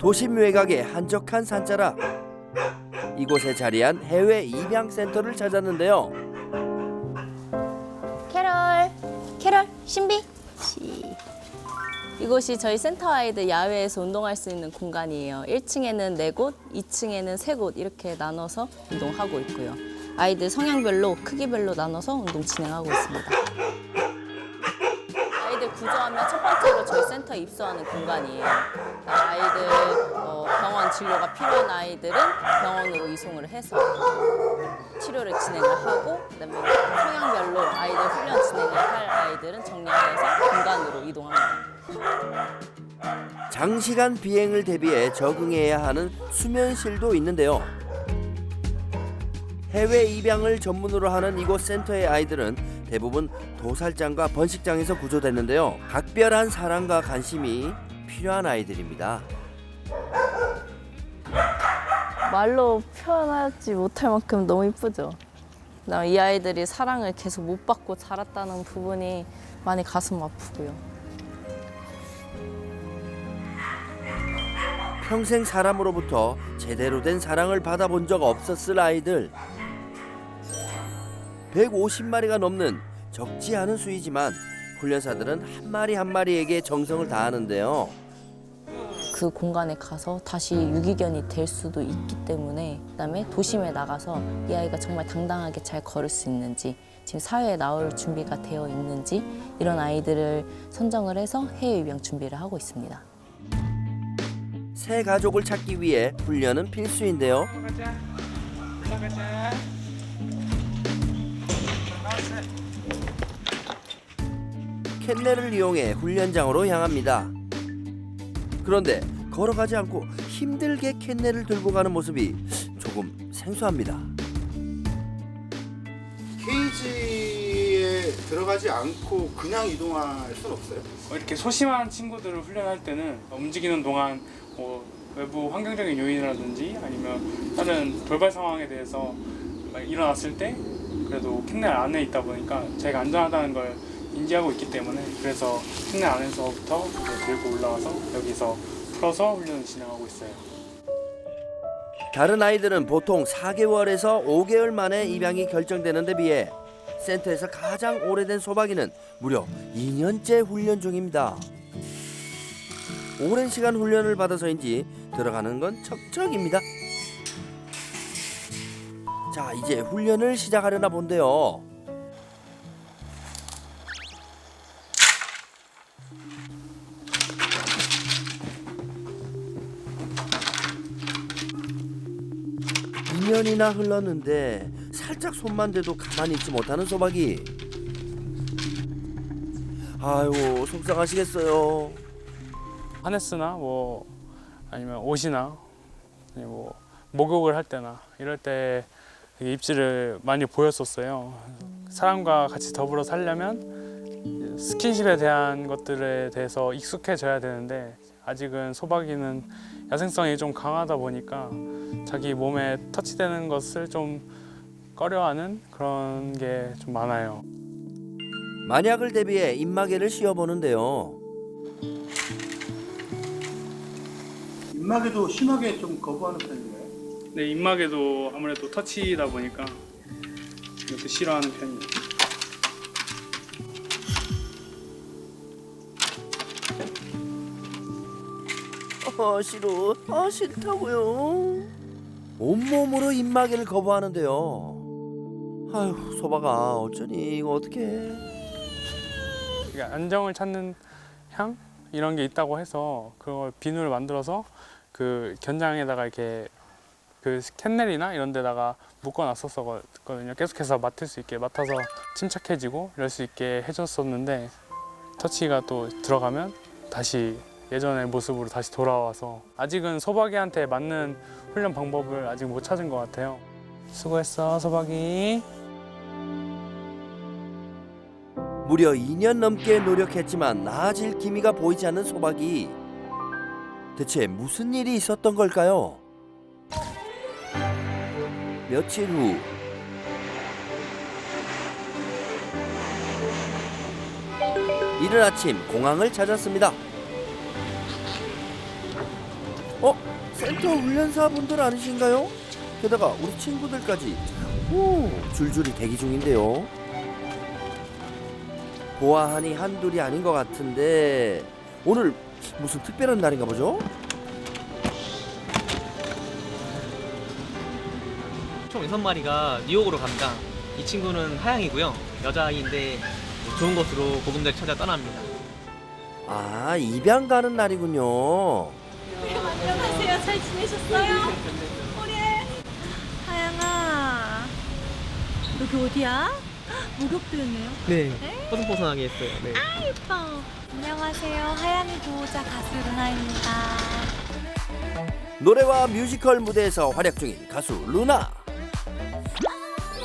도심 외곽의 한적한 산자락. 이곳에 자리한 해외 입양센터를 찾았는데요. 캐럴, 신비. 이곳이 저희 센터 아이들 야외에서 운동할 수 있는 공간이에요. 1층에는 4곳, 2층에는 3곳 이렇게 나눠서 운동하고 있고요. 아이들 성향별로, 크기별로 나눠서 운동 진행하고 있습니다. 아이들 구조하면 첫 번째로 저희 센터에 입소하는 공간이에요. 아이들 병원 진료가 필요한 아이들은 병원으로 이송을 해서 치료를 진행을 하고, 그다음에 성향별로 아이들 훈련 진행을 할 아이들은 정량해서 공간으로 이동합니다. 장시간 비행을 대비해 적응해야 하는 수면실도 있는데요. 해외 입양을 전문으로 하는 이곳 센터의 아이들은 대부분 도살장과 번식장에서 구조됐는데요. 각별한 사랑과 관심이 필요한 아이들입니다. 말로 표현하지 못할 만큼 너무 이쁘죠. 그다음에 이 아이들이 사랑을 계속 못 받고 자랐다는 부분이 많이 가슴 아프고요. 평생 사람으로부터 제대로 된 사랑을 받아본 적 없었을 아이들. 150마리가 넘는 적지 않은 수이지만 훈련사들은 한 마리 한 마리에게 정성을 다하는데요. 그 공간에 가서 다시 유기견이 될 수도 있기 때문에, 그다음에 도심에 나가서 이 아이가 정말 당당하게 잘 걸을 수 있는지, 지금 사회에 나올 준비가 되어 있는지, 이런 아이들을 선정을 해서 해외 입양 준비를 하고 있습니다. 새 가족을 찾기 위해 훈련은 필수인데요. 캔넬을 이용해 훈련장으로 향합니다. 그런데 걸어가지 않고 힘들게 캔넬을 들고 가는 모습이 조금 생소합니다. 케이지에 들어가지 않고 그냥 이동할 순 없어요? 이렇게 소심한 친구들을 훈련할 때는 움직이는 동안 외부 환경적인 요인이라든지 아니면 다른 돌발 상황에 대해서 일어났을 때 그래도 캔넬 안에 있다 보니까 제가 안전하다는 걸 인지하고 있기 때문에, 그래서 캔넬 안에서부터 들고 올라와서 여기서 풀어서 훈련을 진행하고 있어요. 다른 아이들은 보통 4개월에서 5개월 만에 입양이 결정되는 데 비해 센터에서 가장 오래된 소박이는 무려 2년째 훈련 중입니다. 오랜 시간 훈련을 받아서인지 들어가는 건 척척입니다. 자, 이제 훈련을 시작하려나 본데요. 이 년이나 흘렀는데 살짝 손만 대도 가만히 있지 못하는 소박이. 아유, 속상하시겠어요. 하네스나 아니면 옷이나 목욕을 할 때나 이럴 때 되게 입질을 많이 보였었어요. 사람과 같이 더불어 살려면 스킨십에 대한 것들에 대해서 익숙해져야 되는데, 아직은 소박이는 야생성이 좀 강하다 보니까 자기 몸에 터치되는 것을 좀 꺼려하는 그런 게 좀 많아요. 만약을 대비해 입마개를 씌워보는데요. 입마개도 심하게 좀 거부하는 편인가요? 네, 입마개도 아무래도 터치다 보니까 이것도 싫어하는 편이에요. 싫어. 싫다고요. 온몸으로 입마개를 거부하는데요. 아휴, 소박아, 어쩌니 이거 어떡해. 그러니까 안정을 찾는 향 이런 게 있다고 해서 그걸 비누를 만들어서 그 견장에다가 이렇게 그 캔넬이나 이런 데다가 묶어놨었거든요. 계속해서 맡을 수 있게, 맡아서 침착해지고 이럴 수 있게 해줬었는데, 터치가 또 들어가면 다시 예전의 모습으로 다시 돌아와서 아직은 소박이한테 맞는 훈련 방법을 아직 못 찾은 것 같아요. 수고했어, 소박이. 무려 2년 넘게 노력했지만 나아질 기미가 보이지 않는 소박이. 대체 무슨 일이 있었던 걸까요? 며칠 후 이른 아침 공항을 찾았습니다. 센터 훈련사 분들 아니신가요? 게다가 우리 친구들까지 줄줄이 대기 중인데요. 보아하니 한둘이 아닌 것 같은데 오늘 무슨 특별한 날인가 보죠? 총 6마리가 뉴욕으로 갑니다. 이 친구는 하양이고요. 여자아이인데 좋은 곳으로 보금자리 찾아 떠납니다. 아, 입양 가는 날이군요. 안녕하세요. 잘 지내셨어요? 우리 하양아, 여기 어디야? 목욕도였네요. 네. 뽀송뽀송하게 했어요. 네. 예뻐. 안녕하세요. 하양이 보호자 가수 루나입니다. 노래와 뮤지컬 무대에서 활약 중인 가수 루나.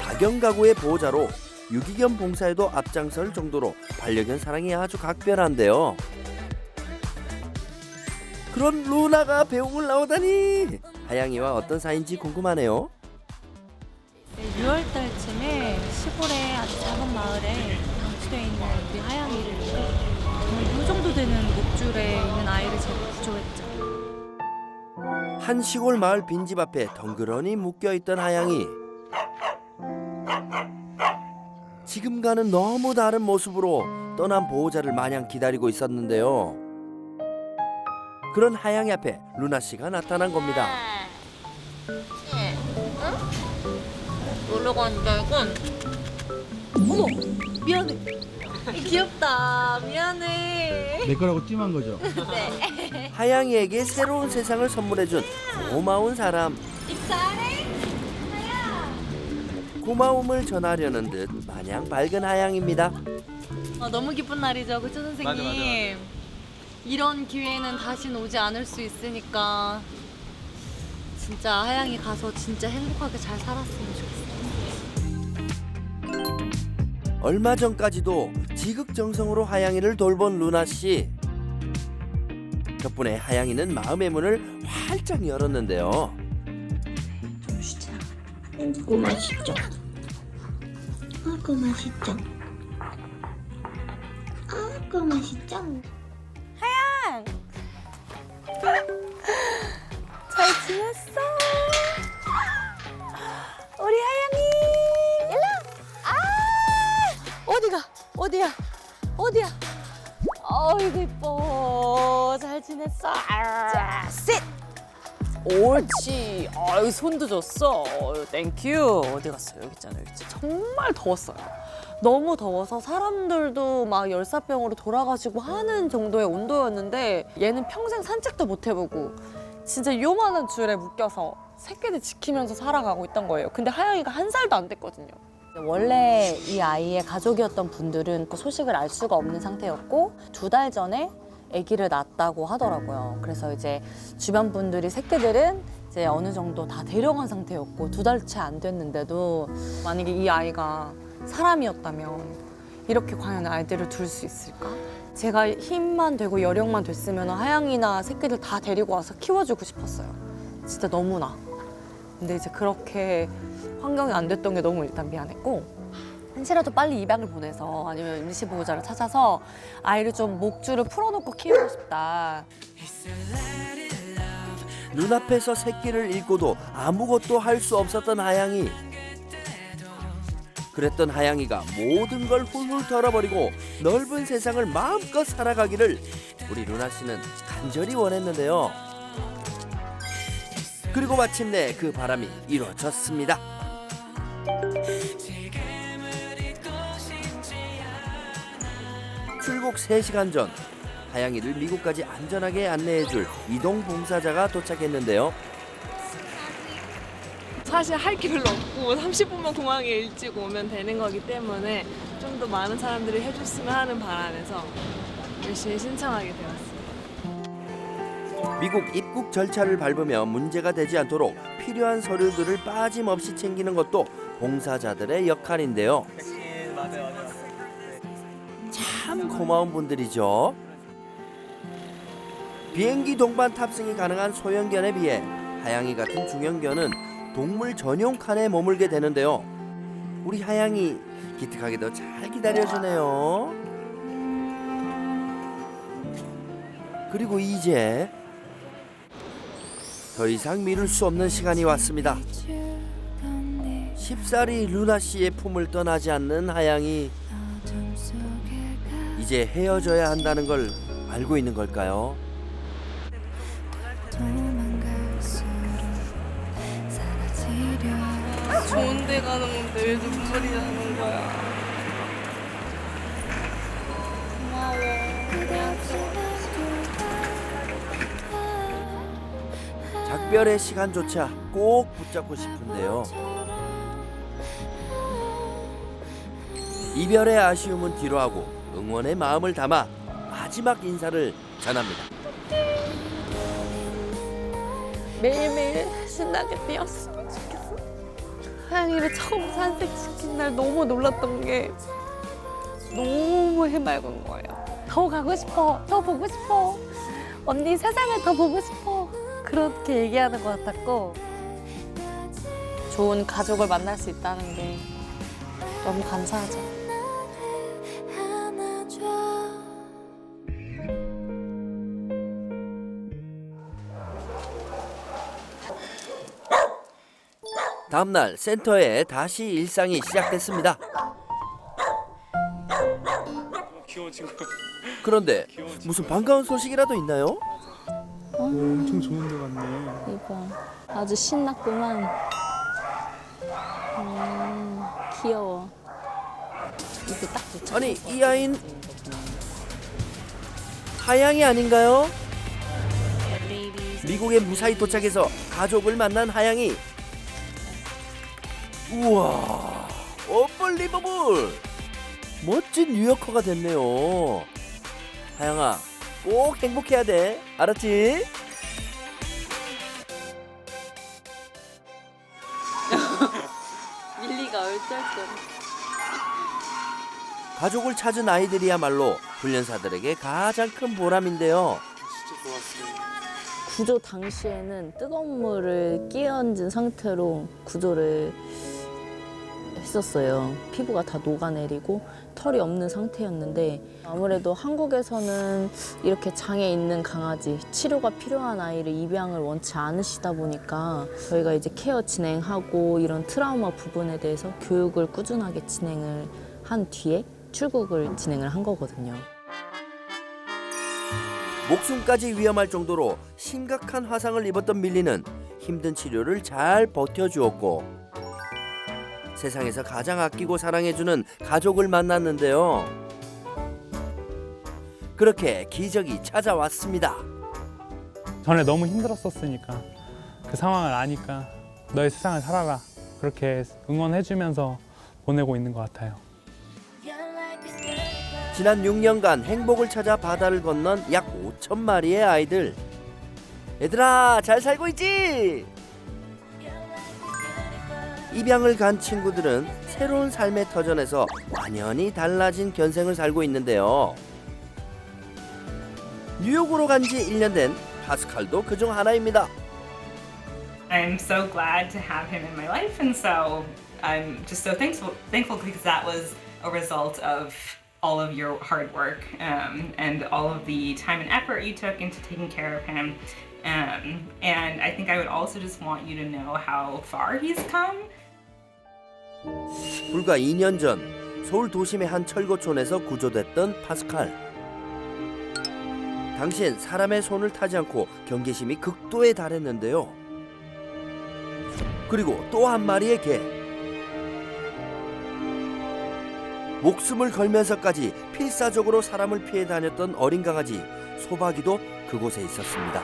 박영가구의 보호자로 유기견 봉사에도 앞장설 정도로 반려견 사랑이 아주 각별한데요. 그런 루나가 배웅을 나오다니 하양이와 어떤 사이인지 궁금하네요. 6월 달쯤에 시골의 아주 작은 마을에 방치되어 있는 우리 하양이를 정말 이 정도 되는 목줄에 있는 아이를 제가 구조했죠. 한 시골 마을 빈집 앞에 덩그러니 묶여있던 하양이 지금과는 너무 다른 모습으로 떠난 보호자를 마냥 기다리고 있었는데요. 그런 하양이 앞에 루나 씨가 나타난 겁니다. 놀러 간다 이건. 어머, 미안해. 귀엽다. 미안해. 내 거라고 찜한 거죠? 하양이에게 새로운 세상을 선물해준 고마운 사람. 입사해. 고마움을 전하려는 듯 마냥 밝은 하양입니다. 너무 기쁜 날이죠, 그쵸 선생님? 맞아. 이런 기회는 다시는 오지 않을 수 있으니까 진짜 하양이 가서 진짜 행복하게 잘 살았으면 좋겠어요. 얼마 전까지도 지극정성으로 하양이를 돌본 루나 씨. 덕분에 하양이는 마음의 문을 활짝 열었는데요. 좀 쉬자. 아이고 맛있죠? 아이고 맛있죠? 아이고 맛있죠? 잘 지냈어? 우리 하양이 일로 어디야? 어이구 이뻐. 잘 지냈어? 자, sit. 옳지. 아유, 손도 줬어. 땡큐. 어디 갔어? 여기 있잖아. 정말 더웠어요. 너무 더워서 사람들도 막 열사병으로 돌아가시고 하는 정도의 온도였는데 얘는 평생 산책도 못 해보고 진짜 요만한 줄에 묶여서 새끼들 지키면서 살아가고 있던 거예요. 근데 하영이가 1살도 안 됐거든요. 원래 이 아이의 가족이었던 분들은 그 소식을 알 수가 없는 상태였고 2달 전에 아기를 낳았다고 하더라고요. 그래서 이제 주변 분들이 새끼들은 이제 어느 정도 다 데려간 상태였고 2달 채 안 됐는데도 만약에 이 아이가 사람이었다면 이렇게 과연 아이들을 둘 수 있을까? 제가 힘만 되고 여력만 됐으면 하양이나 새끼들 다 데리고 와서 키워주고 싶었어요. 진짜 너무나. 근데 이제 그렇게 환경이 안 됐던 게 너무 일단 미안했고 한시라도 빨리 입양을 보내서 아니면 임시보호자를 찾아서 아이를 좀 목줄을 풀어놓고 키우고 싶다. 눈앞에서 새끼를 잃고도 아무것도 할 수 없었던 하양이. 그랬던 하양이가 모든 걸 훌훌 털어버리고 넓은 세상을 마음껏 살아가기를 우리 루나 씨는 간절히 원했는데요. 그리고 마침내 그 바람이 이루어졌습니다. 출국 3시간 전 하양이를 미국까지 안전하게 안내해줄 이동 봉사자가 도착했는데요. 사실 할 게 별로 없고 30분만 공항에 일찍 오면 되는 거기 때문에 좀 더 많은 사람들이 해줬으면 하는 바람에서 열심히 신청하게 되었습니다. 미국 입국 절차를 밟으며 문제가 되지 않도록 필요한 서류들을 빠짐없이 챙기는 것도 봉사자들의 역할인데요. 참 고마운 분들이죠. 비행기 동반 탑승이 가능한 소형견에 비해 하양이 같은 중형견은 동물 전용 칸에 머물게 되는데요. 우리 하양이 기특하게도 잘 기다려주네요. 그리고 이제 더 이상 미룰 수 없는 시간이 왔습니다. 쉽사리 루나 씨의 품을 떠나지 않는 하양이 이제 헤어져야 한다는 걸 알고 있는 걸까요? 좋은 데 가는 건데 왜 눈물이 나는 거야. 작별의 시간조차 꼭 붙잡고 싶은데요. 이별의 아쉬움은 뒤로하고 응원의 마음을 담아 마지막 인사를 전합니다. 매일매일 신나게 뛰었으면 좋겠어. 하양이를 처음 산책시킨 날 너무 놀랐던 게 너무 해맑은 거예요. 더 가고 싶어, 더 보고 싶어, 언니 세상을 더 보고 싶어, 그렇게 얘기하는 것 같았고, 좋은 가족을 만날 수 있다는 게 너무 감사하죠. 다음날 센터에 다시 일상이 시작됐습니다. 귀여운 친구. 그런데 무슨 반가운 소식이라도 있나요? 엄청 좋은 데 갔네. 이거 아주 신났구만. 귀여워. 이게 딱 좋죠. 아니 이 아이는 하양이 아닌가요? 미국에 무사히 도착해서 가족을 만난 하양이. 우와, 언벌리버블! 멋진 뉴요커가 됐네요. 하양아, 꼭 행복해야 돼. 알았지? 밀리가 얼떨떨. 가족을 찾은 아이들이야말로 훈련사들에게 가장 큰 보람인데요. 구조 당시에는 뜨거운 물을 끼얹은 상태로 구조를 했었어요. 피부가 다 녹아내리고 털이 없는 상태였는데 아무래도 한국에서는 이렇게 장애 있는 강아지, 치료가 필요한 아이를 입양을 원치 않으시다 보니까 저희가 이제 케어 진행하고 이런 트라우마 부분에 대해서 교육을 꾸준하게 진행을 한 뒤에 출국을 진행을 한 거거든요. 목숨까지 위험할 정도로 심각한 화상을 입었던 밀리는 힘든 치료를 잘 버텨주었고 세상에서 가장 아끼고 사랑해주는 가족을 만났는데요. 그렇게 기적이 찾아왔습니다. 전에 너무 힘들었었으니까 그 상황을 아니까 너의 세상을 살아라 그렇게 응원해주면서 보내고 있는 것 같아요. 지난 6년간 행복을 찾아 바다를 건넌 약 5천 마리의 아이들. 얘들아 잘 살고 있지? 입양을 간 친구들은 새로운 삶의 터전에서 완연히 달라진 견생을 살고 있는데요. 뉴욕으로 간 지 1년 된 파스칼도 그중 하나입니다. I'm so glad to have him in my life, and so I'm just so thankful because that was a result of all of your hard work and all of the time and effort you took into taking care of him. And I think I would also just want you to know how far he's come. 불과 2년 전 서울 도심의 한 철거촌에서 구조됐던 파스칼. 당시엔 사람의 손을 타지 않고 경계심이 극도에 달했는데요. 그리고 또 한 마리의 개. 목숨을 걸면서까지 필사적으로 사람을 피해 다녔던 어린 강아지 소박이도 그곳에 있었습니다.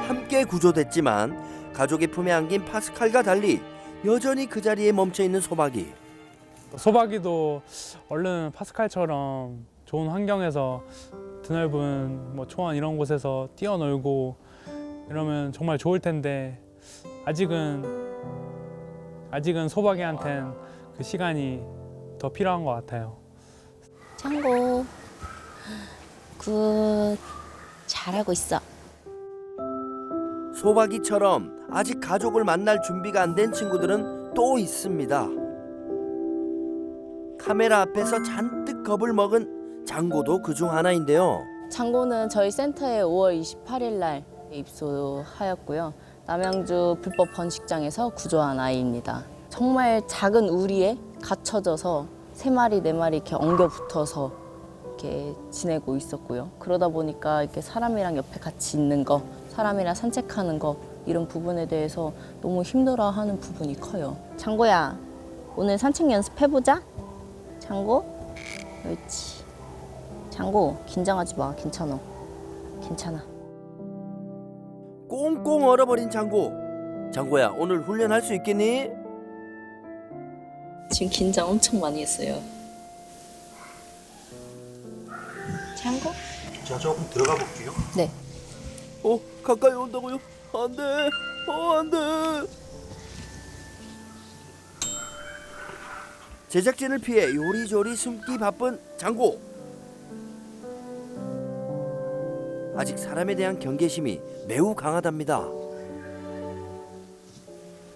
함께 구조됐지만 가족의 품에 안긴 파스칼과 달리 여전히 그 자리에 멈춰있는 소박이. 소박이도 얼른 파스칼처럼 좋은 환경에서 드넓은 초원 이런 곳에서 뛰어놀고 이러면 정말 좋을 텐데 아직은 소박이한텐 그 시간이 더 필요한 것 같아요. 창고 굿 잘하고 있어. 소박이처럼 아직 가족을 만날 준비가 안 된 친구들은 또 있습니다. 카메라 앞에서 잔뜩 겁을 먹은 장고도 그중 하나인데요. 장고는 저희 센터에 5월 28일 날 입소하였고요. 남양주 불법 번식장에서 구조한 아이입니다. 정말 작은 우리에 갇혀져서 3마리, 4마리 이렇게 엉겨 붙어서 이렇게 지내고 있었고요. 그러다 보니까 이렇게 사람이랑 옆에 같이 있는 거, 사람이랑 산책하는 거 이런 부분에 대해서 너무 힘들어하는 부분이 커요. 장고야, 오늘 산책 연습해보자. 장고, 그렇지. 장고, 긴장하지 마. 괜찮아. 괜찮아. 꽁꽁 얼어버린 장고. 장고야, 오늘 훈련할 수 있겠니? 지금 긴장 엄청 많이 했어요. 장고? 자, 조금 들어가 볼게요. 네. 가까이 온다고요? 안 돼. 안 돼. 제작진을 피해 요리조리 숨기 바쁜 장고. 아직 사람에 대한 경계심이 매우 강하답니다.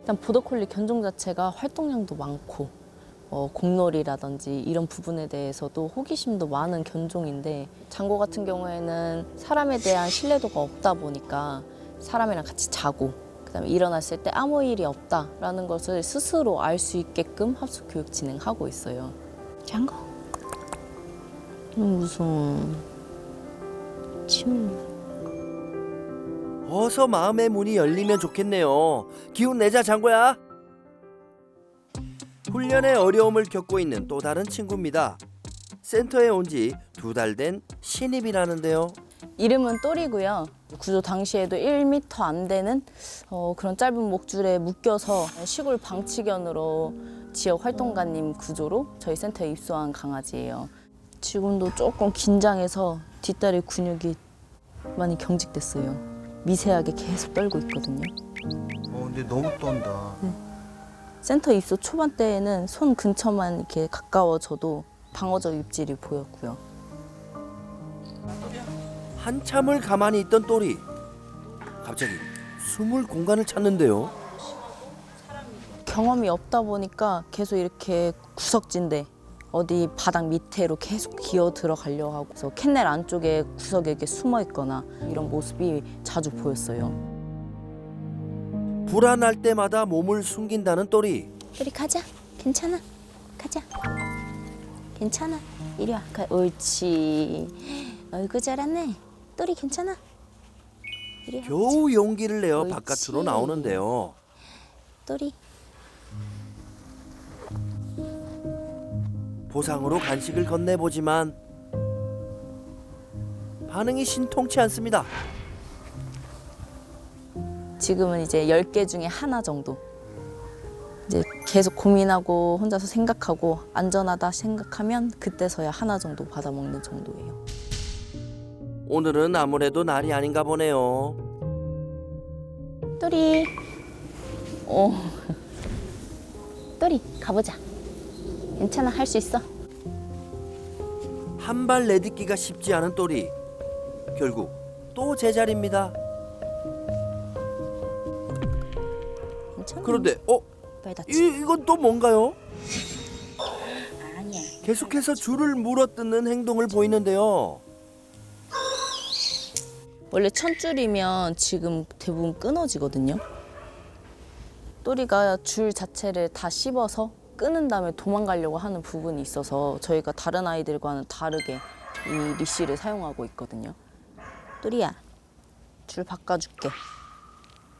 일단 보더콜리 견종 자체가 활동량도 많고 공놀이라든지 이런 부분에 대해서도 호기심도 많은 견종인데 장고 같은 경우에는 사람에 대한 신뢰도가 없다 보니까 사람이랑 같이 자고 그다음에 일어났을 때 아무 일이 없다라는 것을 스스로 알 수 있게끔 합숙 교육 진행하고 있어요. 장고. 너무 무서워. 침. 어서 마음의 문이 열리면 좋겠네요. 기운 내자 장고야. 훈련에 어려움을 겪고 있는 또 다른 친구입니다. 센터에 온 지 2달 된 신입이라는데요. 이름은 또리고요. 구조 당시에도 1m 안 되는 그런 짧은 목줄에 묶여서 시골 방치견으로 지역 활동가님 구조로 저희 센터에 입소한 강아지예요. 지금도 조금 긴장해서 뒷다리 근육이 많이 경직됐어요. 미세하게 계속 떨고 있거든요. 근데 너무 떤다. 센터 입소 초반 때에는 손 근처만 이렇게 가까워져도 방어적 입질이 보였고요. 한참을 가만히 있던 또리. 갑자기 숨을 공간을 찾는데요. 경험이 없다 보니까 계속 이렇게 구석진데 어디 바닥 밑으로 계속 기어 들어가려고 하고 그래서 캔넬 안쪽에 구석에 이렇게 숨어 있거나 이런 모습이 자주 보였어요. 불안할 때마다 몸을 숨긴다는 또리. 우리 가자. 괜찮아. 가자. 괜찮아. 이리 와. 옳지. 어이구 잘하네. 또리 괜찮아. 이리 와. 겨우 용기를 내어 옳지. 바깥으로 나오는데요. 또리. 보상으로 간식을 건네보지만 반응이 신통치 않습니다. 지금은 이제 10개 중에 하나 정도. 이제 계속 고민하고 혼자서 생각하고 안전하다 생각하면 그때서야 하나 정도 받아먹는 정도예요. 오늘은 아무래도 날이 아닌가 보네요. 또리. 또리 가보자. 괜찮아. 할 수 있어. 한 발 내딛기가 쉽지 않은 또리. 결국 또 제자리입니다. 괜찮아. 그런데 빨리 다치. 이건 또 뭔가요? 아니야. 계속해서 줄을 물어뜯는 행동을 보이는데요. 원래 천줄이면 지금 대부분 끊어지거든요. 또리가 줄 자체를 다 씹어서 끊은 다음에 도망가려고 하는 부분이 있어서 저희가 다른 아이들과는 다르게 이 리쉬를 사용하고 있거든요. 또리야, 줄 바꿔줄게.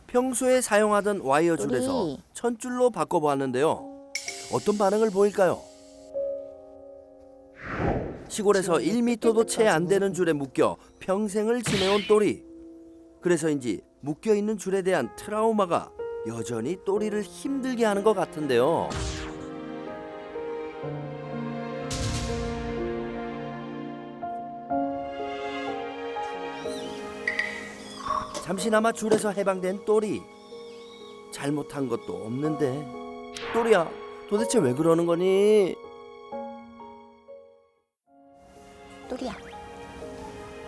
평소에 사용하던 와이어 줄에서 또리. 천줄로 바꿔보았는데요. 어떤 반응을 보일까요? 시골에서 1m도 채 안 되는 줄에 묶여 평생을 지내온 또리. 그래서인지 묶여있는 줄에 대한 트라우마가 여전히 또리를 힘들게 하는 것 같은데요. 잠시나마 줄에서 해방된 또리. 잘못한 것도 없는데. 또리야, 도대체 왜 그러는 거니? 또리야.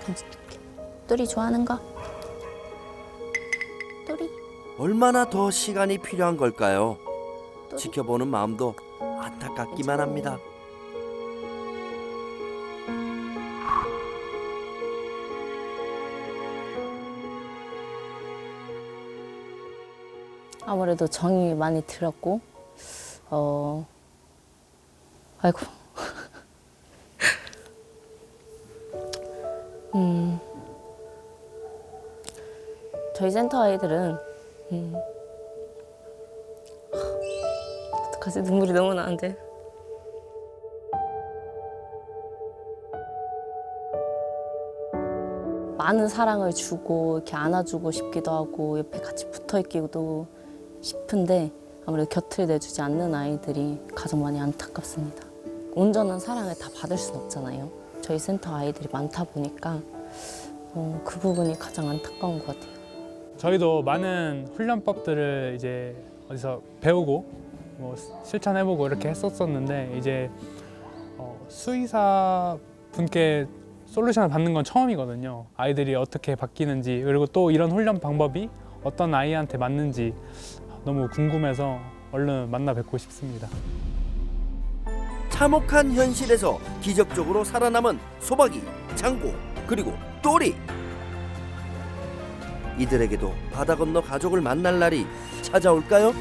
간식 줄게. 또리 좋아하는 거. 또리. 얼마나 더 시간이 필요한 걸까요? 또리. 지켜보는 마음도 안타깝기만 합니다. 아무래도 정이 많이 들었고 아이고 저희 센터 아이들은 어떡하지? 눈물이 너무 나는데. 많은 사랑을 주고 이렇게 안아주고 싶기도 하고 옆에 같이 붙어 있기도 싶은데 아무래도 곁을 내주지 않는 아이들이 가장 많이 안타깝습니다. 온전한 사랑을 다 받을 수는 없잖아요. 저희 센터 아이들이 많다 보니까 그 부분이 가장 안타까운 것 같아요. 저희도 많은 훈련법들을 이제 어디서 배우고 뭐 실천해보고 이렇게 했었었는데 이제 수의사 분께 솔루션을 받는 건 처음이거든요. 아이들이 어떻게 바뀌는지 그리고 또 이런 훈련 방법이 어떤 아이한테 맞는지 너무 궁금해서 얼른 만나 뵙고 싶습니다. 참혹한 현실에서 기적적으로 살아남은 소박이, 장고, 그리고 또리. 이들에게도 바다 건너 가족을 만날 날이 찾아올까요?